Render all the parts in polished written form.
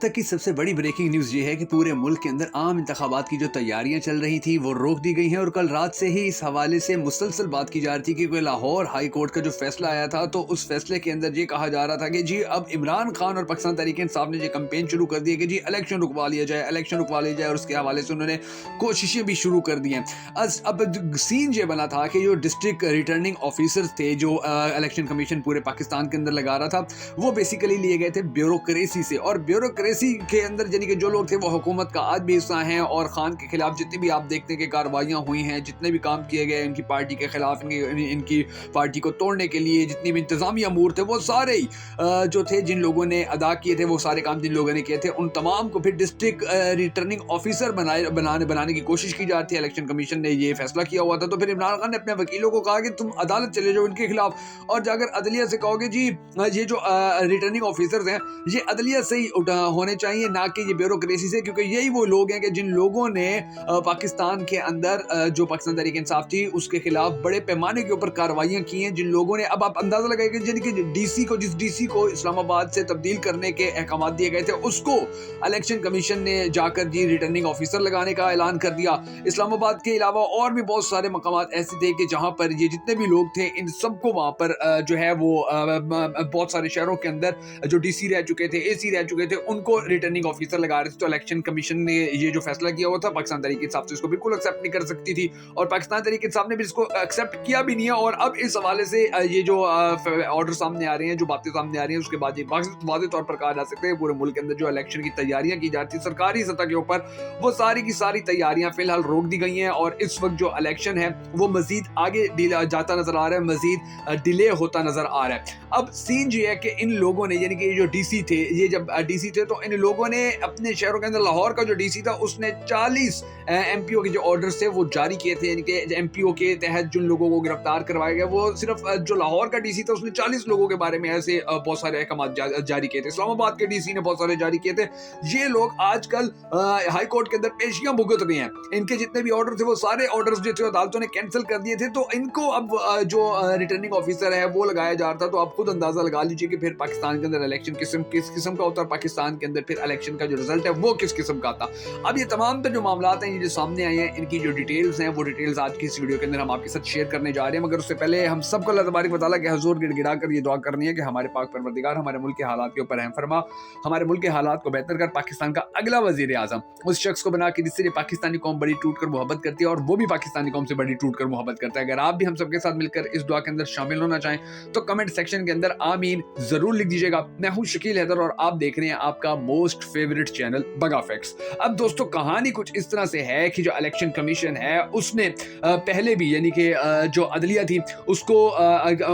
तक की सबसे बड़ी ब्रेकिंग न्यूज़ ये है कि पूरे मुल्क के अंदर आम इंतखाबात की जो तैयारियां चल रही थी वो रोक दी गई हैं और कल रात से ही इस हवाले से मुसलसल बात की जा रही थी कि लाहौर हाई कोर्ट का जो फैसला आया था तो उस फैसले के अंदर ये कहा जा रहा था कि जी अब इमरान खान और पाकिस्तान तहरीक इंसाफ ने ये कैंपेन शुरू कर दी है कि जी इलेक्शन रुकवा लिया जाए और उसके हवाले से उन्होंने कोशिशें भी शुरू कर दी हैं। अब सीन ये बना था कि जो डिस्ट्रिक्ट रिटर्निंग ऑफिसर थे जो इलेक्शन कमीशन पूरे पाकिस्तान के अंदर लगा रहा था वो बेसिकली लिए गए थे ब्यूरोक्रेसी से, और ब्यूरोक्रेसी के अंदर यानी कि जो लोग थे वो हुकूमत का आज भी हिस्सा हैं और खान के खिलाफ जितनी भी आप देखते हैं कि कार्रवाइयाँ हुई हैं, जितने भी काम किए गए इनकी पार्टी के खिलाफ, इनकी पार्टी को तोड़ने के लिए जितनी भी इंतजामी अमूर थे वो सारे ही जो थे जिन लोगों ने अदा किए थे वो सारे काम जिन लोगों ने किए थे उन तमाम को फिर डिस्ट्रिक्ट रिटर्निंग ऑफिसर बनाने की कोशिश की जाती है। इलेक्शन कमीशन ने ये फैसला किया हुआ था तो फिर इमरान खान ने अपने वकीलों को कहा कि तुम अदालत चले जाओ इनके खिलाफ और जाकर अदलिया से कहोगे जी ये जो रिटर्निंग ऑफिसर्स हैं ये अदलिया से ही होने चाहिए, ना कि ये ब्यूरोक्रेसी से, क्योंकि यही वो लोग हैं कि जिन लोगों ने पाकिस्तान के अंदर जो पाकिस्तान तहरीक इंसाफ थी उसके खिलाफ बड़े पैमाने के ऊपर कार्रवाइयां की हैं, जिन लोगों ने अब आप अंदाजा लगाइए कि जिस डीसी को इस्लामाबाद से तब्दील करने के अहकाम दिए गए थे उसको इलेक्शन कमीशन ने जाकर जी रिटर्निंग ऑफिसर लगाने का ऐलान कर दिया। इस्लामाबाद के अलावा और भी बहुत सारे मकामात ऐसे थे कि जहां पर ये जितने भी लोग थे इन सबको वहां पर जो है वो बहुत सारे शहरों के अंदर जो डीसी रह चुके थे, एसी रह चुके थे, उनको रिटर्निंग ऑफिसर लगा रहे थे। तो इलेक्शन कमीशन ने ये जो फैसला किया हुआ था पाकिस्तान तहरीक इंसाफ से इसको बिल्कुल एक्सेप्ट नहीं कर सकती थी और पाकिस्तान तहरीक इंसाफ ने भी इसको एक्सेप्ट किया भी नहीं है। और अब इस हवाले से ये जो ऑर्डर सामने आ रहे हैं, जो बातें सामने आ रही हैं, उसके बाद ये वाज़ेह तौर पर कहा जा सकता है पूरे मुल्क के अंदर जो इलेक्शन की तैयारियां की जाती है सरकारी सतह के ऊपर वो सारी की सारी तैयारियां फिलहाल रोक दी गई हैं और इस वक्त जो इलेक्शन है वो मजीद आगे जाता नजर आ रहा है, मजीद डिले होता नजर आ रहा है। अब सीन ये है कि इन लोगों ने यानी कि जो डीसी थे, ये जब डीसी थे तो इन लोगों ने अपने शहरों के अंदर, लाहौर का जो डीसी था उसने 40 एमपीओ के जो ऑर्डर्स थे वो जारी किए थे, यानी कि एमपीओ के तहत जिन लोगों को गिरफ्तार करवाया गया वो सिर्फ जो लाहौर का डीसी था उसने 40 लोगों के बारे में ऐसे बहुत सारे अहकाम जारी किए थे। इस्लामाबाद के डीसी ने बहुत सारे जारी किए थे। ये लोग आजकल हाई कोर्ट के अंदर पेशियां भुगत रहे हैं, इनके जितने भी ऑर्डर थे वो सारे ऑर्डर्स जो थे अदालतों ने कैंसिल कर दिए थे, तो इनको अब जो रिटर्निंग ऑफिसर है वो लगाया जा रहा था। तो आप खुद अंदाजा लगा लीजिए कि फिर पाकिस्तान के अंदर इलेक्शन किस किस्म का होता है, पाकिस्तान के अंदर फिर इलेक्शन का जो रिजल्ट है वो किस किस्म का था। अब ये तमाम जो मामलात हैं ये जो सामने आए हैं इनकी जो डिटेल्स हैं वो डिटेल्स आज की इस वीडियो के अंदर हम आपके साथ शेयर करने जा रहे हैं। मगर उससे पहले हम सबको अल्लाह तबारक व तआला के हुजूर गिड़गिड़ा कर ये दुआ करनी है कि हमारे पाक परवरदिगार हमारे मुल्क के हालात के ऊपर रहम फरमा, हमारे मुल्क के हालात को बेहतर कर पाकिस्तान का अगला वजीर आजम उस शख्स को बना के जिससे पाकिस्तानी कौम बड़ी टूट कर मोहब्बत करती है और वो भी पाकिस्तानी कौम से बड़ी टूट कर मोहब्बत करता है। अगर आप भी हम सबके साथ मिलकर इस दुआ के अंदर शामिल होना चाहें तो कमेंट सेक्शन के अंदर आमीन जरूर लिख दीजिएगा। मैं हूं शकील हैदर और आप देख रहे हैं आपका मोस्ट फेवरेट चैनल बगा फैक्ट्स। अब दोस्तों कहानी कुछ इस तरह से है कि जो इलेक्शन कमीशन है उसने पहले भी यानी कि जो अदलिया थी उसको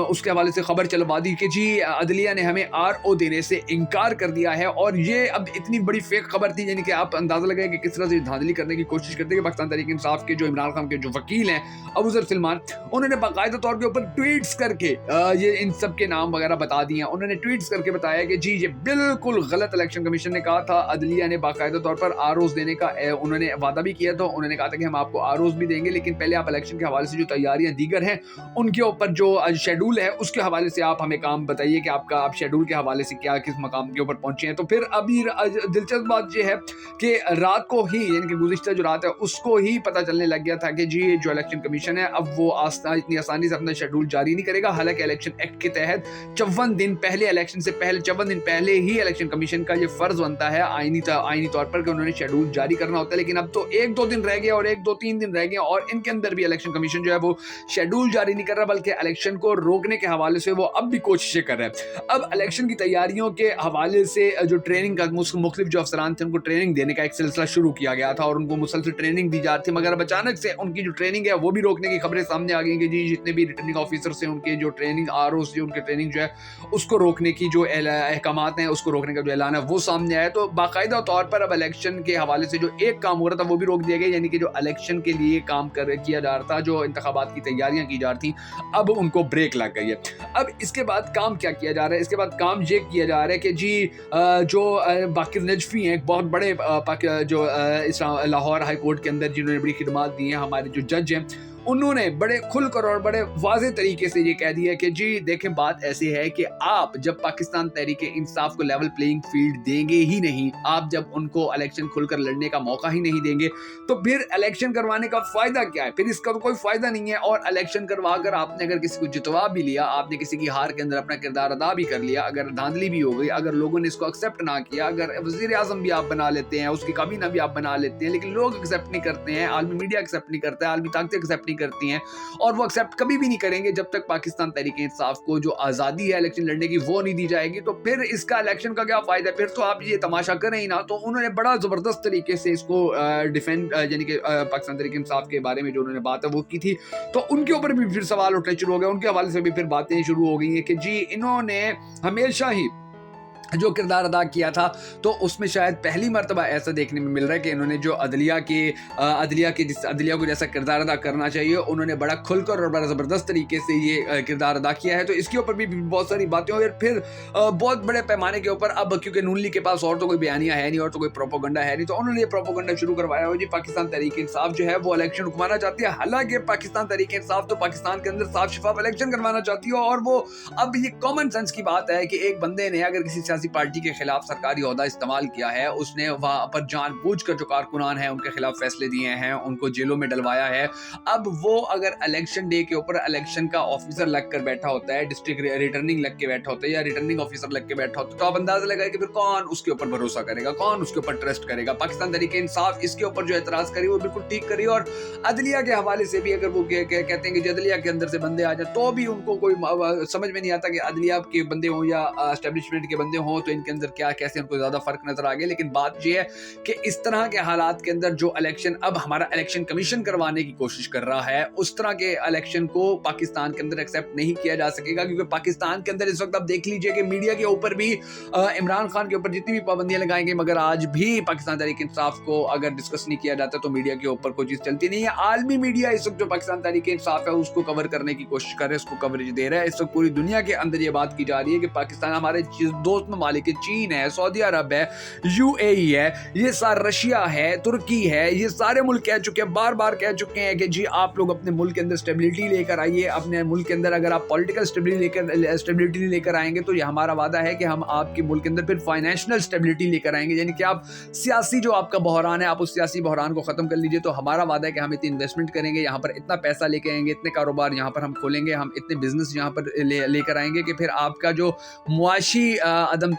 उसके हवाले से खबर चलवा दी कि जी अदलिया ने हमें RO देने से इनकार कर दिया है। और ये अब इतनी बड़ी फेक खबर थी, यानी कि आप अंदाजा लगाए कि किस तरह से धांधली करने की कोशिश करते हैं। पाकिस्तान तहरीक इंसाफ के जो इमरान खान के जो वकील हैं अबूजर सलमान, उन्होंने बाकायदा तौर के ऊपर ट्वीट्स करके ये इन सब के नाम वगैरह बता दिए हैं। उन्होंने ट्वीट्स करके बताया कि जी ये बिल्कुल गलत इलेक्शन कमीशन ने कहा था। अदलिया ने बाकायदा तौर पर ROs देने का उन्होंने वादा भी किया था। उन्होंने कहा था कि हम आपको ROs भी देंगे लेकिन पहले आप इलेक्शन के हवाले से जो तैयारियां दीगर हैं उनके ऊपर जो शेड्यूल है उसके हवाले से आप हमें काम बताइए कि आप शेड्यूल के हवाले से क्या किस मकाम के ऊपर पहुंचे हैं। तो फिर अभी दिलचस्प बात यह है कि रात को ही यानी कि गुज़िश्ता जो रात है उसको ही पता चलने लग गया था कि जी जो इलेक्शन कमीशन है अब वो इतनी आसानी से अपना शेड्यूल जारी नहीं करेगा। हालांकि इलेक्शन एक्ट के तहत 54 दिन पहले, इलेक्शन से पहले 54 दिन पहले ही इलेक्शन कमीशन का ये फर्ज बनता है आईनी तौर पर कि उन्होंने शेड्यूल जारी करना होता है। लेकिन अब तो 1-2 दिन रह गए और 1-2-3 दिन रह गए और इनके अंदर भी इलेक्शन कमीशन जो है वो शेड्यूल जारी नहीं कर रहा बल्कि इलेक्शन को रोकने के हवाले से वो अब भी कोशिशें कर रहे हैं। अब इलेक्शन की तैयारियों के हवाले से जो ट्रेनिंग का मुख्तलिफ जो अफसरान थे उनको ट्रेनिंग देने का एक सिलसिला शुरू किया गया था और उनको मुसलसल ट्रेनिंग दी जाती थी, मगर अब अचानक से उनकी जो ट्रेनिंग है वो भी रोकने की खबरें सामने आ गई कि जी जितने भी रिटर्निंग ऑफिसर्स हैं उनके जो ट्रेनिंग ROs जो उनके ट्रेनिंग जो है उसको रोकने की जो अहकाम हैं उसको रोकने का जो ऐलान है वो सामने आया। तो बाकायदा तौर पर अब इलेक्शन के हवाले से जो एक काम हो रहा था वो भी रोक दिया गया, यानी कि जो इलेक्शन के लिए काम किया जा रहा था, जो इंतखाबात की तैयारियां की जा रही थी, अब उनको ब्रेक लग गई है। अब इसके बाद काम क्या किया जा रहा है? इसके बाद काम ये किया जा रहा है कि जी जो बाकिर नजफी हैं, एक बहुत बड़े जो लाहौर हाई कोर्ट के अंदर जिन्होंने बड़ी खिदमात दी हैं, हमारे जो जज हैं उन्होंने बड़े खुलकर और बड़े वाज़ेह तरीके से ये कह दिया कि जी देखें, बात ऐसी है कि आप जब पाकिस्तान तहरीक इंसाफ को लेवल प्लेइंग फील्ड देंगे ही नहीं, आप जब उनको इलेक्शन खुलकर लड़ने का मौका ही नहीं देंगे, तो फिर इलेक्शन करवाने का फ़ायदा क्या है? फिर इसका तो कोई फ़ायदा नहीं है। और इलेक्शन करवा कर आपने अगर किसी को जितवा भी लिया, आपने किसी की हार के अंदर अपना किरदार अदा भी कर लिया, अगर धांधली भी हो गई, अगर लोगों ने इसको एक्सेप्ट ना किया, अगर वज़ीर आज़म भी आप बना लेते हैं, उसकी काबीना भी आप बना लेते हैं, लेकिन लोग एक्सेप्ट नहीं करते हैं, आलमी मीडिया एक्सेप्ट नहीं करता है, आलमी ताकतें एक्सेप्ट नहीं करती हैं, और वो एक्सेप्ट कभी भी नहीं करेंगे जब तक पाकिस्तान तहरीक इंसाफ को जो आज़ादी है इलेक्शन लड़ने की वो नहीं दी जाएगी, तो फिर इसका इलेक्शन का क्या फ़ायदा? फिर तो आप ये तमाशा करें ही ना। तो उन्होंने बड़ा ज़बरदस्त तरीके से इसको डिफेंड यानी कि पाकिस्तान तहरीक इंसाफ के बारे में जो उन्होंने बात है वो की थी, तो उनके ऊपर भी फिर सवाल उठने शुरू हो गए, उनके हवाले से भी फिर बातें शुरू हो गई हैं कि जी इन्होंने हमेशा ही जो किरदार अदा किया था, तो उसमें शायद पहली मर्तबा ऐसा देखने में मिल रहा है कि इन्होंने जो अदलिया को जैसा किरदार अदा करना चाहिए, उन्होंने बड़ा खुलकर और बड़ा ज़बरदस्त तरीके से ये किरदार अदा किया है। तो इसके ऊपर भी बहुत सारी बातें हुई, और फिर बहुत बड़े पैमाने के ऊपर अब क्योंकि नून लीग के पास और तो कोई बयानिया है नहीं और तो कोई प्रोपोगंडा है नहीं, तो उन्होंने ये प्रोपोगंडा शुरू करवाया हो जी पाकिस्तान तहरीक इंसाफ जो है वो इलेक्शन रुकवाना चाहती है। हालांकि पाकिस्तान तहरीक इंसाफ तो पाकिस्तान के अंदर साफ शफाफ इलेक्शन करवाना चाहती है, और वो अब ये कॉमन सेंस की बात है कि एक बंदे ने अगर किसी सियासी पार्टी के खिलाफ सरकारी ओहदा इस्तेमाल किया है, उसने वहां पर जानबूझकर जो कारकुनान है उनके खिलाफ फैसले दिए हैं, उनको जेलों में डलवाया है, अब वो अगर इलेक्शन डे के ऊपर इलेक्शन का ऑफिसर लग कर बैठा होता है, डिस्ट्रिक्ट रिटर्निंग लग के बैठा होता है या रिटर्निंग ऑफिसर लग के बैठा होता है, तो आप अंदाजा लगाए कि फिर कौन उसके ऊपर भरोसा करेगा, कौन उसके ऊपर ट्रस्ट करेगा। पाकिस्तान तहरीक इंसाफ इसके ऊपर जो एतराज करी वो बिल्कुल ठीक करी, और अदलिया के हवाले से भी अगर वो कहते हैं कि अदलिया के अंदर से बंदे आ जाए, तो भी उनको कोई समझ में नहीं आता कि अदलिया के बंदे हों या एस्टेब्लिशमेंट के बंदे हों, तो इनके अंदर क्या कैसे उनको ज्यादा फर्क नजर आ गया। लेकिन बात यह है कि इस तरह के हालात के अंदर जो इलेक्शन अब हमारा इलेक्शन कमीशन करवाने की कोशिश कर रहा है, उस तरह के इलेक्शन को पाकिस्तान के अंदर एक्सेप्ट नहीं किया जा सकेगा, क्योंकि पाकिस्तान के अंदर इस वक्त आप देख लीजिए कि मीडिया के ऊपर भी इमरान खान के ऊपर जितनी भी पाबंदियां लगाएंगे, मगर आज भी पाकिस्तान तहरीक इंसाफ को अगर डिस्कस नहीं किया जाता तो मीडिया के ऊपर कोई चीज चलती नहीं है। आलमी मीडिया इस वक्त जो पाकिस्तान तहरीक इंसाफ है उसको कवर करने की कोशिश कर रहे हैं, उसको कवरेज दे रहा है। इस वक्त पूरी दुनिया के अंदर ये बात की जा रही है कि पाकिस्तान हमारे दोस्त ममालिक चीन है, सऊदी अरब है, यूएई है, ये सारा रशिया है, तुर्की है, ये सारे मुल्क कह चुके हैं, बार बार कह चुके हैं कि जी आप लोग अपने मुल्क के अंदर स्टेबिलिटी लेकर आइए। अपने मुल्क के अंदर अगर आप पॉलिटिकल स्टेबिलिटी लेकर आएंगे तो ये हमारा वादा है कि हम आपके मुल्क के अंदर फिर फाइनेंशियल स्टेबिलिटी लेकर आएंगे, यानी कि आप सियासी जो आपका बहरान है आप उस सियासी बहरान को खत्म कर लीजिए। तो हमारा वादा है कि हम इतनी इन्वेस्टमेंट करेंगे, यहाँ पर इतना पैसा लेके आएंगे, इतने कारोबार यहाँ पर हम खोलेंगे, हम इतने बिजनेस यहाँ पर लेकर आएंगे कि फिर आपका जो मुआशी अदम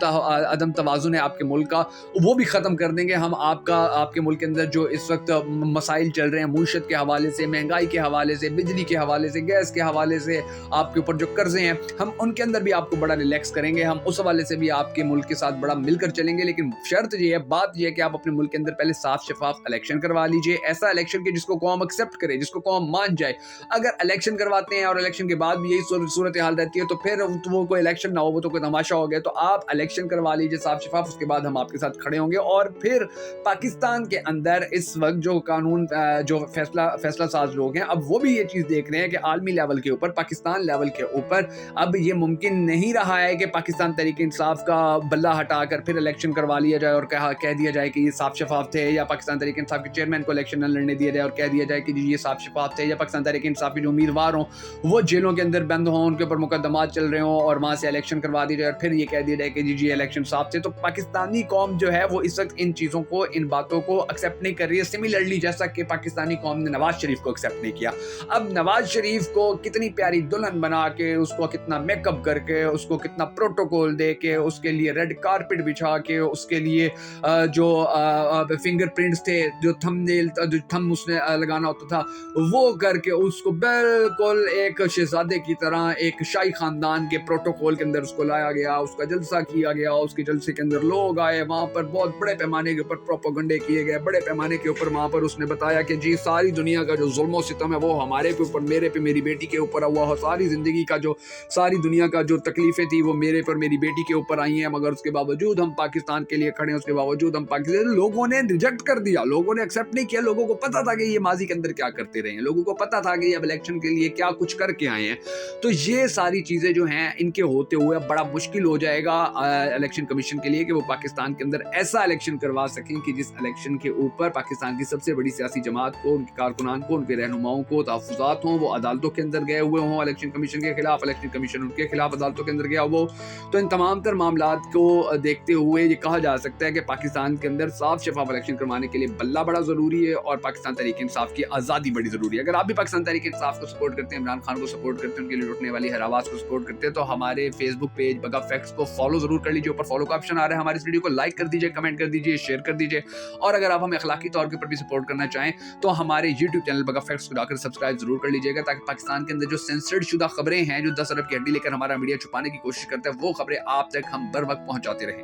तवाज़ुन है आपके मुल्क का वो भी ख़त्म कर देंगे। हम आपके मुल्क के अंदर जो इस वक्त मसाइल चल रहे हैं मूशत के हवाले से, महंगाई के हवाले से, बिजली के हवाले से, गैस के हवाले से, आपके ऊपर जो कर्जे हैं, हम उनके अंदर भी आपको बड़ा रिलैक्स करेंगे, हम उस हवाले से भी आपके मुल्क के साथ बड़ा मिलकर चलेंगे। लेकिन शर्त ये है, बात ये है कि आप अपने मुल्क के अंदर पहले साफ शफाफ इलेक्शन करवा लीजिए, ऐसा इलेक्शन के जिसको कौम एक्सेप्ट करे, जिसको कौम मान जाए। अगर इलेक्शन करवाते हैं और इलेक्शन के बाद भी यही सूरत हाल रहती है तो फिर वो कोई इलेक्शन ना हो, वो तो कोई तमाशा हो गया। तो आप इलेक्शन करवा लीजिए साफ शफाफ, उसके बाद हम आपके साथ खड़े होंगे। और फिर पाकिस्तान के अंदर इस वक्त जो कानून जो फैसला साज लोग हैं, अब वो भी ये चीज़ देख रहे हैं कि आलमी लेवल के ऊपर, पाकिस्तान लेवल के ऊपर अब ये मुमकिन नहीं रहा है कि पाकिस्तान तहरीक इंसाफ का बल्ला हटाकर फिर इलेक्शन करवा लिया जाए और कह दिया जाए कि ये साफ शफाफ थे, या पाकिस्तान तहरीक इंसाफ के चेयरमैन को इलेक्शन न लड़ने दिया जाए और कह दिया जाए कि ये साफ शफाफ थे, या पाकिस्तान तहरीक इंसाफ के जो उम्मीदवार हों वो जेलों के अंदर बंद हों, उनके ऊपर मुकदमात चल रहे हों और वहाँ से इलेक्शन करवा दिया जाए और फिर ये कह दिया जाए कि जी इलेक्शन साफ थे। तो पाकिस्तानी कौम जो है वो इस वक्त इन चीज़ों को, इन बातों को एक्सेप्ट नहीं कर रही है। सिमिलरली जैसा कि पाकिस्तानी कौम ने नवाज शरीफ को एक्सेप्ट नहीं किया, अब नवाज शरीफ को कितनी प्यारी दुल्हन बना के, उसको कितना मेकअप करके, उसको कितना प्रोटोकॉल दे के, उसके लिए रेड कारपेट बिछा के, उसके लिए जो फिंगरप्रिंट्स थे, जो थंब उसने लगाना होता था वो करके, उसको बिल्कुल एक शहजादे की तरह एक शाही खानदान के प्रोटोकॉल के अंदर उसको लाया गया, उसका जलसा किया गया, उसके जलसे के अंदर लोग आए, वहाँ पर बहुत बड़े पैमाने के ऊपर प्रोपेगेंडे किए गए, बड़े पैमाने के ऊपर वहाँ पर उसने बताया कि जी सारी दुनिया का जो जुल्म सितम है वो हमारे पे ऊपर, मेरे पे, मेरी बेटी के ऊपर हुआ, सारी ज़िंदगी का जो, सारी दुनिया का जो तकलीफ़ें थी वो मेरे पर, मेरी बेटी के ऊपर आई हैं, मगर उसके बावजूद हम पाकिस्तान के लिए खड़े हैं, उसके बावजूद हम पाकिस्तान, लोगों ने रिजेक्ट कर दिया, लोगों ने एक्सेप्ट नहीं किया। लोगों को पता था कि ये माजी के अंदर क्या करते रहे हैं, लोगों को पता था कि ये अब इलेक्शन के लिए क्या कुछ करके आए हैं। तो ये सारी चीज़ें जो हैं इनके होते हुए बड़ा मुश्किल हो जाएगा इलेक्शन कमीशन के लिए कि वो पाकिस्तान के अंदर ऐसा इलेक्शन करवा सकें कि जिस इलेक्शन के ऊपर पाकिस्तान की सबसे बड़ी सियासी जमात को, उनके कारकुनान को, उनके रहनुमाओं को तहफ़्फ़ुज़ात हों, वो अदालतों के अंदर गए हुए हों इलेक्शन कमीशन के खिलाफ, इलेक्शन कमीशन उनके खिलाफ अदालतों के अंदर गया हुआ हो। तो इन तमाम तर मामलात को देखते हुए ये कहा जा सकता है कि पाकिस्तान के अंदर साफ शफाफ इलेक्शन करवाने के लिए बल्ला बड़ा ज़रूरी है और पाकिस्तान तहरीक इंसाफ की आज़ादी बड़ी ज़रूरी है। अगर आप भी पाकिस्तान तहरीक इंसाफ को सपोर्ट करते हैं, इमरान खान को सपोर्ट करते हैं, उनके लिए उठने वाली हर आवाज़ को सपोर्ट करते हैं, तो हमारे फेसबुक पेज बगा फैक्ट्स को फॉलो ज़रूर कर लीजिए। ऊपर फॉलो का ऑप्शन आ रहा है, हमारी इस वीडियो को लाइक कर दीजिए, कमेंट कर दीजिए, शेयर कर दीजिए। और अगर आप हमें अखलाकी तौर के ऊपर भी सपोर्ट करना चाहें तो हमारे यूट्यूब चैनल बगा फैक्ट्स को जाकर सब्सक्राइब जरूर कर लीजिएगा, ताकि पाकिस्तान के अंदर जो सेंसर्ड शुदा खबरें हैं, जो 10 अरब की हड्डी लेकर हमारा मीडिया छुपाने की कोशिश करता है, वो खबरें आप तक हम बर वक्त पहुंचाते रहें।